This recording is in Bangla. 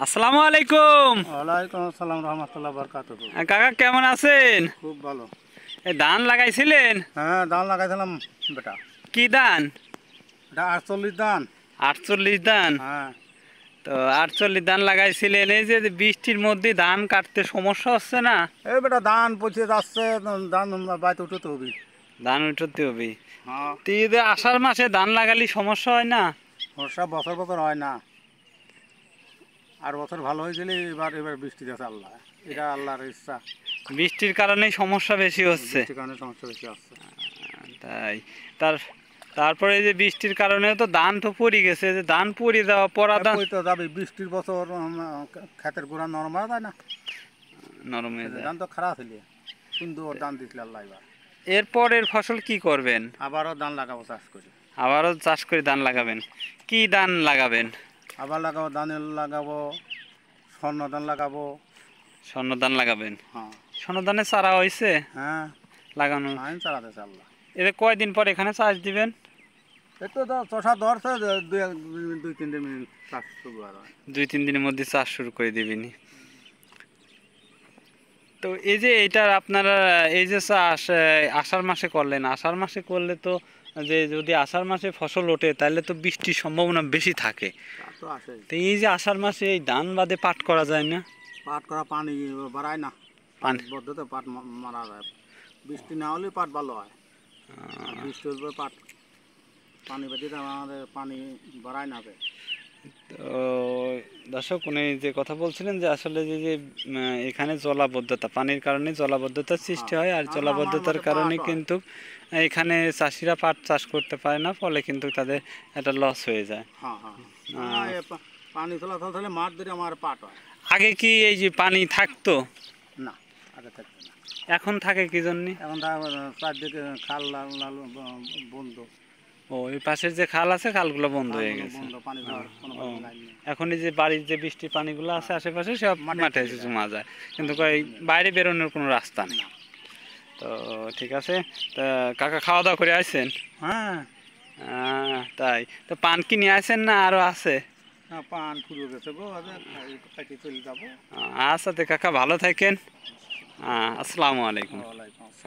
আসসালামু আলাইকুম। ওয়ালাইকুম আসসালাম রহমতুল্লাহ বরকাতুহু। কাকা কেমন আছেন? খুব ভালো। এই ধান লাগাইছিলেন? হ্যাঁ, ধান লাগাইছিলাম বেটা। কি ধান? এটা 48 ধান। 48 ধান। হ্যাঁ, তো 48 ধান লাগাইছিলেন, এই যে বৃষ্টির মধ্যে ধান কাটতে সমস্যা হচ্ছে না? এই বেটা ধান পচে যাচ্ছে, ধান বাইতে উঠতে হবে। ধান উঠাতে হবে। হ্যাঁ, তো এই যে আষাঢ় মাসে ধান লাগালে সমস্যা হয় না? বর্ষা বছর বছর হয় না। আর বছর ভালো হয়েছিল, এবার এবার বৃষ্টি দিয়েছে আল্লাহ। এটা আল্লাহর ইচ্ছা। বৃষ্টির কারণেই সমস্যা বেশি হচ্ছে। বৃষ্টির কারণে সমস্যা বেশি আসছে। তাই তার তারপরে এই যে বৃষ্টির কারণে তো ধান তো পড়ে গেছে, যে ধান পড়ে দেওয়া পড়া ধান তো যাবে বৃষ্টির বছর, ক্ষেতের গোড়া নরম হয়ে যায় না। নরম হয়ে যায়। ধান তো খারাপ হইলে সুন্দর ধান দিছিল আল্লাহ। এবার এরপরের ফসল কি করবেন? আবারও ধান লাগাবো, চাষ করি। আবারও চাষ করে ধান লাগাবেন? কি ধান লাগাবেন? আবার লাগাবো, ধানের লাগাবো, স্বর্ণ ধান লাগাবো। স্বর্ণ ধান লাগাবেন? হ্যাঁ, স্বর্ণ ধানের চারা হয়েছে হ্যাঁ, লাগানো? আইন চালাতে চাল্লা। এতে কয়দিন পর এখানে চাষ দিবেন? একটু চষা ধরছে, দুই তিনটে মিনিট চাষ শুরু আর হয়। 2-3 দিনের মধ্যে চাষ শুরু করে দিবেনি? তো এই যে এইটার আপনারা এই যে চাষ আষাঢ় মাসে করলেন, আষাঢ় মাসে করলে তো, যে যদি আষাঢ় মাসে ফসল ওঠে তাহলে তো বৃষ্টির সম্ভাবনা বেশি থাকে। তা তো আসে। তো এই যে আষাঢ় মাসে এই ধান বাদে পাট করা যায় না? পাট করা পানি বাড়ায় না, পানি বদ্ধতে পাট মারা যায়। বৃষ্টি না হলে পাট ভালো হয়। আর বৃষ্টি হলে পাট পানি বেঁধে আমাদের পানি বাড়ায় না যায়। তো দর্শক, উনি যে কথা বলছিলেন যে আসলে যে এখানে জলাবদ্ধতা, পানির কারণে জলাবদ্ধতার সৃষ্টি হয়, আর জলাবদ্ধতার কারণে কিন্তু এখানে চাষিরা পাট চাষ করতে পারে না, ফলে কিন্তু তাদের একটা লস হয়ে যায়। হ্যাঁ, হ্যাঁ, পানি চলাচল তাহলে মাঠ ধরে আমার পাট হয়। আগে কি এই যে পানি থাকতো? না, আগে থাকবে না। এখন থাকে কি জন্যে? এখন চারদিকে খাল লাল লাল বন্ধ। ও, এই পাশের যে খাল আছে, খালগুলো বন্ধ হয়ে গেছে। বন্ধ, পানি যাওয়ার কোনো ও, লাইন নেই। এখন এই যে বাড়ির যে বৃষ্টির পানিগুলো আছে আশেপাশে সব মাঠে এসে জমা যায়, কিন্তু এই বাইরে বেরোনোর কোনো রাস্তা নেই। তো ঠিক আছে, তা কাকা খাওয়া দাওয়া করে আসছেন? হ্যাঁ, তাই তো পান কি নিয়ে আসেন না আরো আছে? পান ফুরিয়ে গেছে গো, খাইতে চলে যাবো। আচ্ছা, তো কাকা ভালো থাকেন। আসসালামু আলাইকুম। ওয়ালাইকুম আসসালাম।